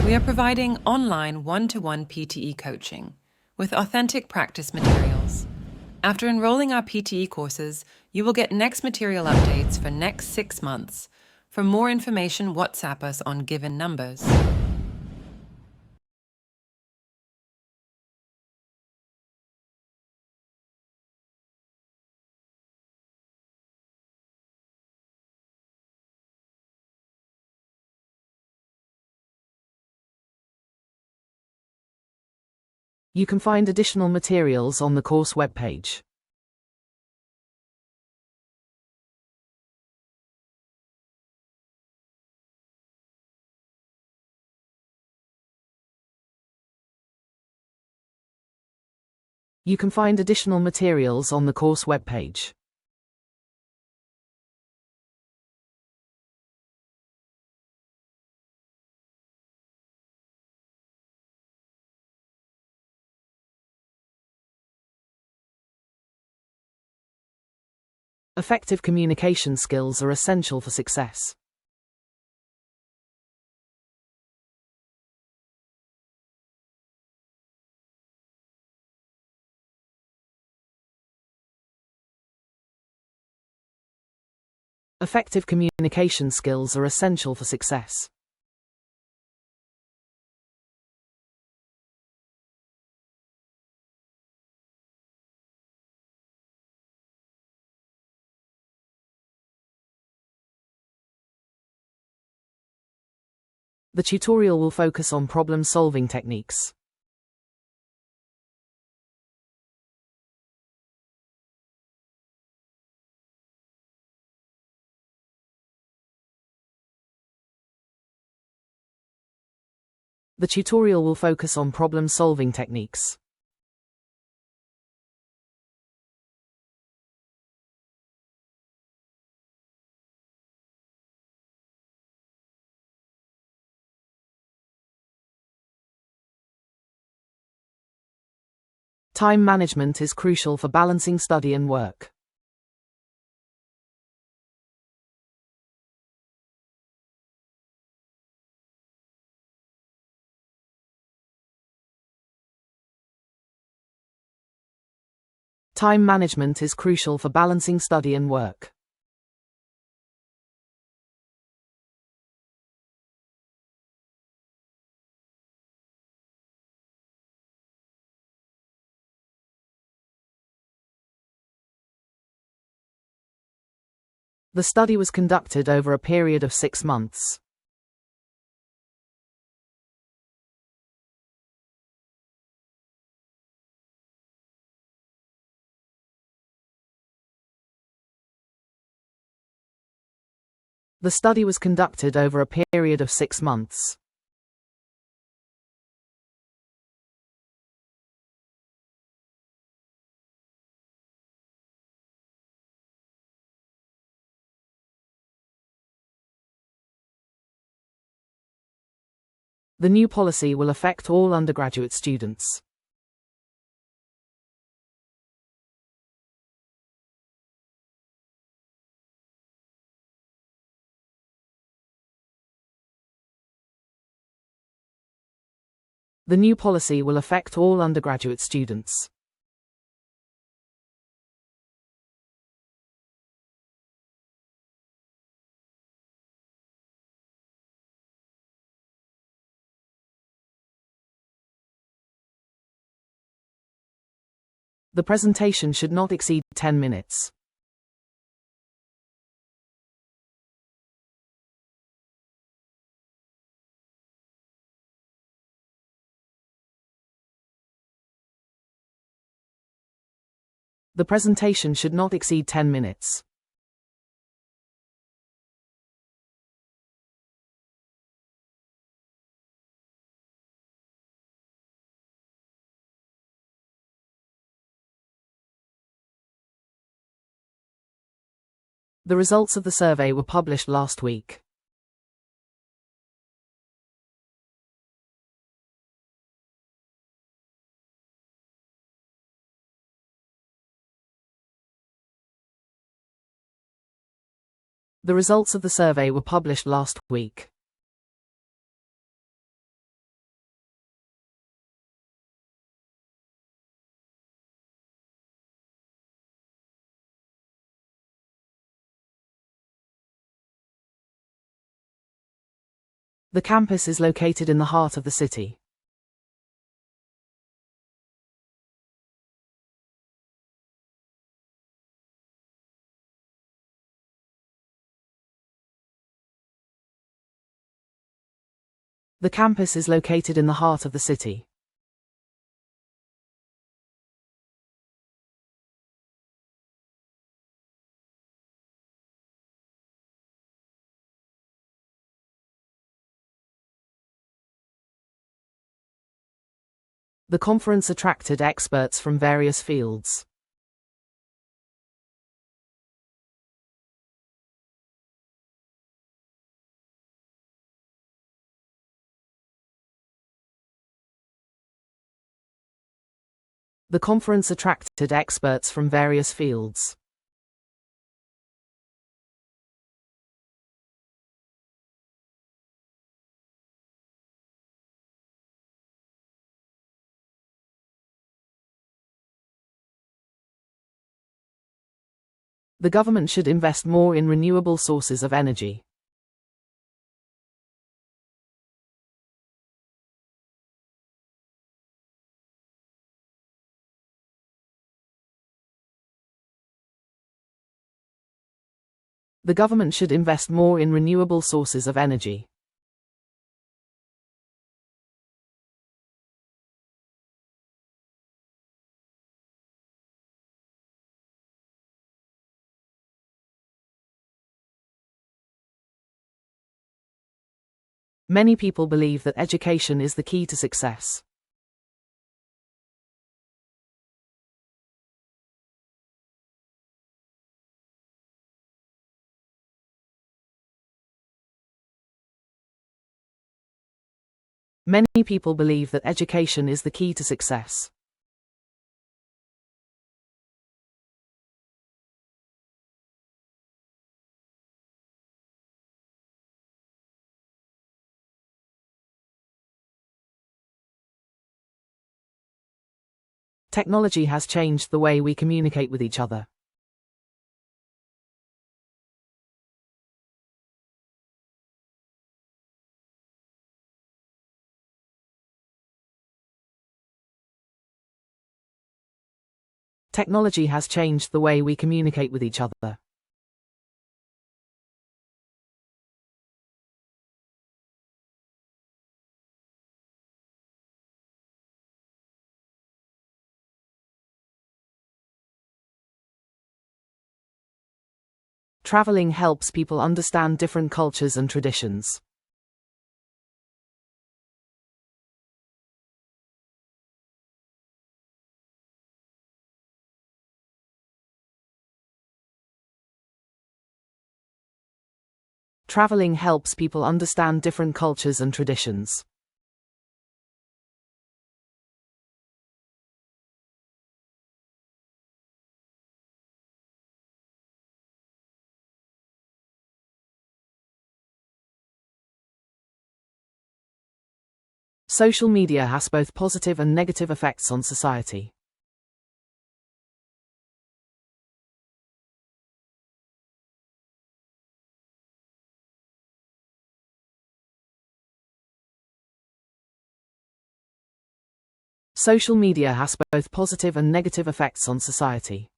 We are providing online one-to-one PTE coaching with authentic practice materials. After enrolling our PTE courses, you will get next material updates for next 6 months. For more information, WhatsApp us on given numbers. You can find additional materials on the course webpage. You can find additional materials on the course webpage. Effective communication skills are essential for success. Effective communication skills are essential for success. The tutorial will focus on problem-solving techniques. The tutorial will focus on problem-solving techniques. Time management is crucial for balancing study and work. Time management is crucial for balancing study and work. The study was conducted over a period of 6 months. The study was conducted over a period of 6 months. The new policy will affect all undergraduate students. The new policy will affect all undergraduate students. The presentation should not exceed 10 minutes. The presentation should not exceed 10 minutes. The results of the survey were published last week. The results of the survey were published last week. The campus is located in the heart of the city. The campus is located in the heart of the city. The conference attracted experts from various fields. The conference attracted experts from various fields. The government should invest more in renewable sources of energy. The government should invest more in renewable sources of energy. Many people believe that education is the key to success. Many people believe that education is the key to success. Technology has changed the way we communicate with each other. Technology has changed the way we communicate with each other. Traveling helps people understand different cultures and traditions. Traveling helps people understand different cultures and traditions. Social media has both positive and negative effects on society. Social media has both positive and negative effects on society.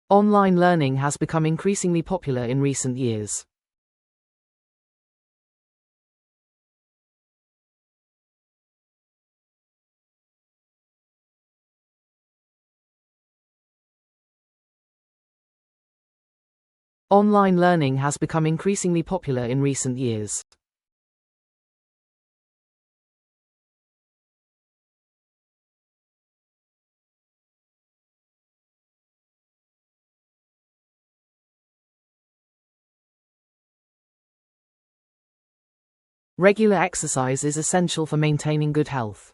Online learning has become increasingly popular in recent years. Online learning has become increasingly popular in recent years. Regular exercise is essential for maintaining good health.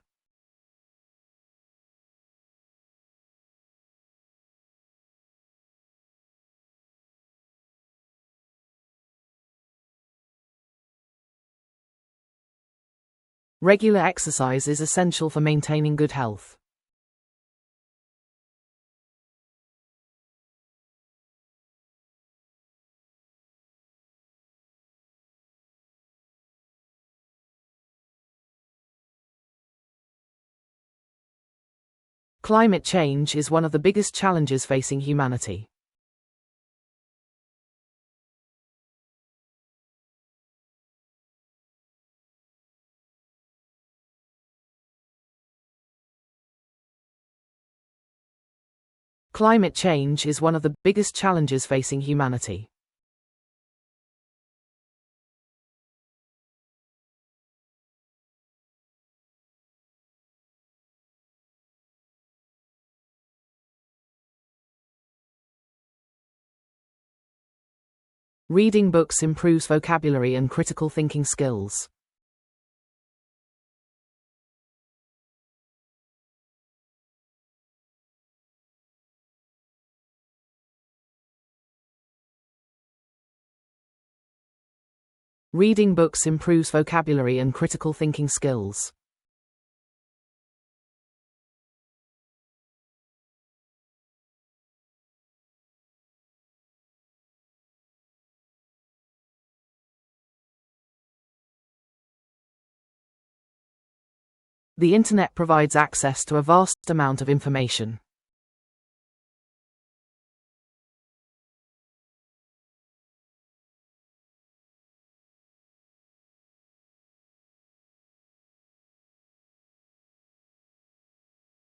Regular exercise is essential for maintaining good health. Climate change is one of the biggest challenges facing humanity. Climate change is one of the biggest challenges facing humanity. Reading books improves vocabulary and critical thinking skills. Reading books improves vocabulary and critical thinking skills. The Internet provides access to a vast amount of information.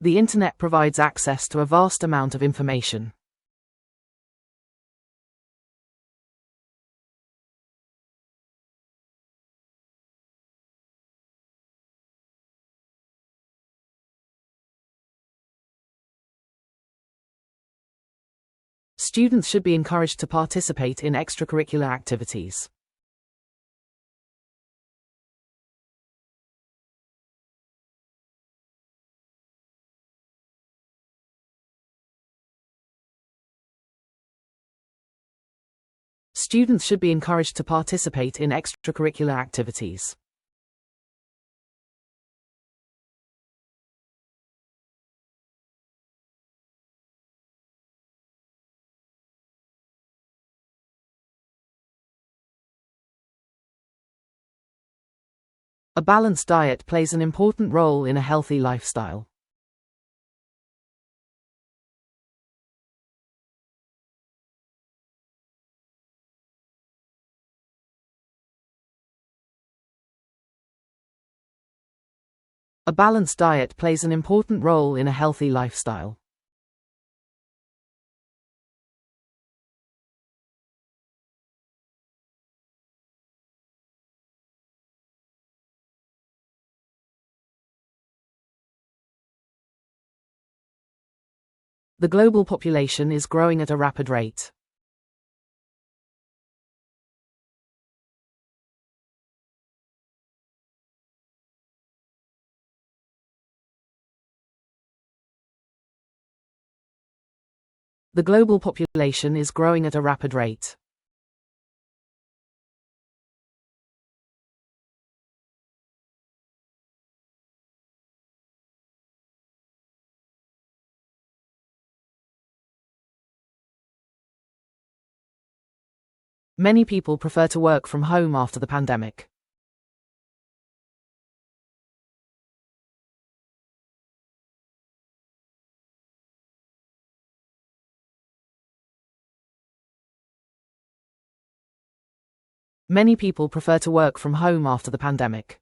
The Internet provides access to a vast amount of information. Students should be encouraged to participate in extracurricular activities. Students should be encouraged to participate in extracurricular activities. A balanced diet plays an important role in a healthy lifestyle. A balanced diet plays an important role in a healthy lifestyle. The global population is growing at a rapid rate. The global population is growing at a rapid rate. Many people prefer to work from home after the pandemic. Many people prefer to work from home after the pandemic.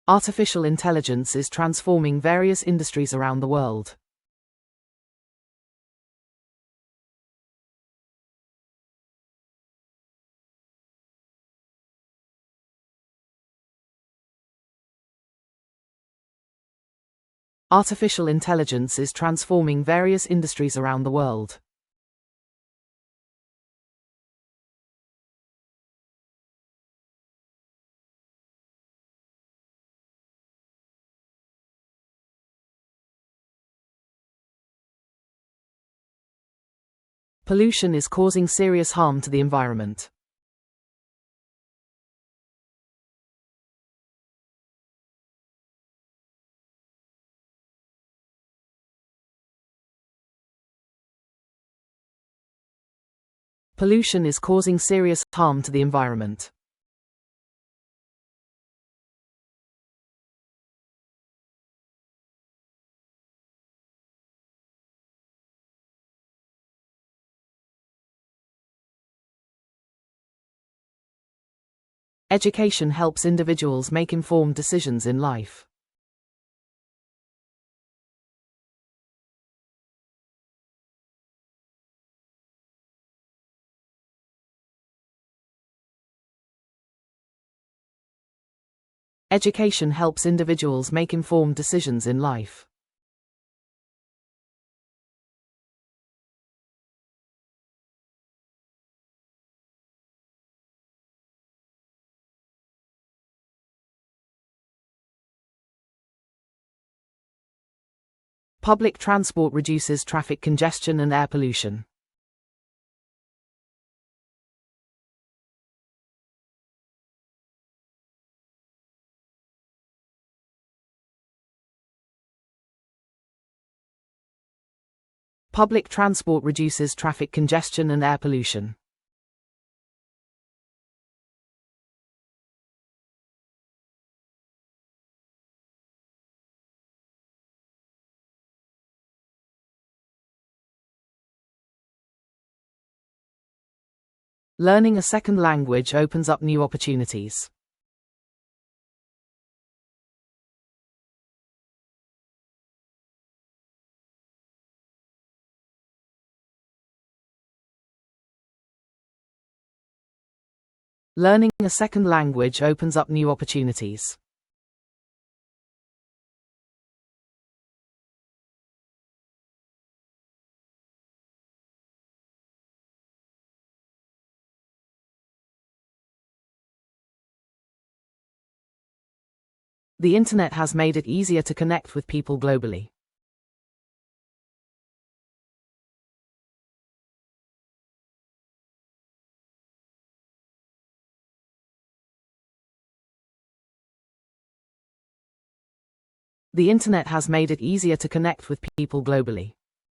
Artificial intelligence is transforming various industries around the world. Artificial intelligence is transforming various industries around the world. Pollution is causing serious harm to the environment. Pollution is causing serious harm to the environment. Education helps individuals make informed decisions in life. Education helps individuals make informed decisions in life. Public transport reduces traffic congestion and air pollution. Public transport reduces traffic congestion and air pollution. Learning a second language opens up new opportunities. Learning a second language opens up new opportunities. The internet has made it easier to connect with people globally. The internet has made it easier to connect with people globally.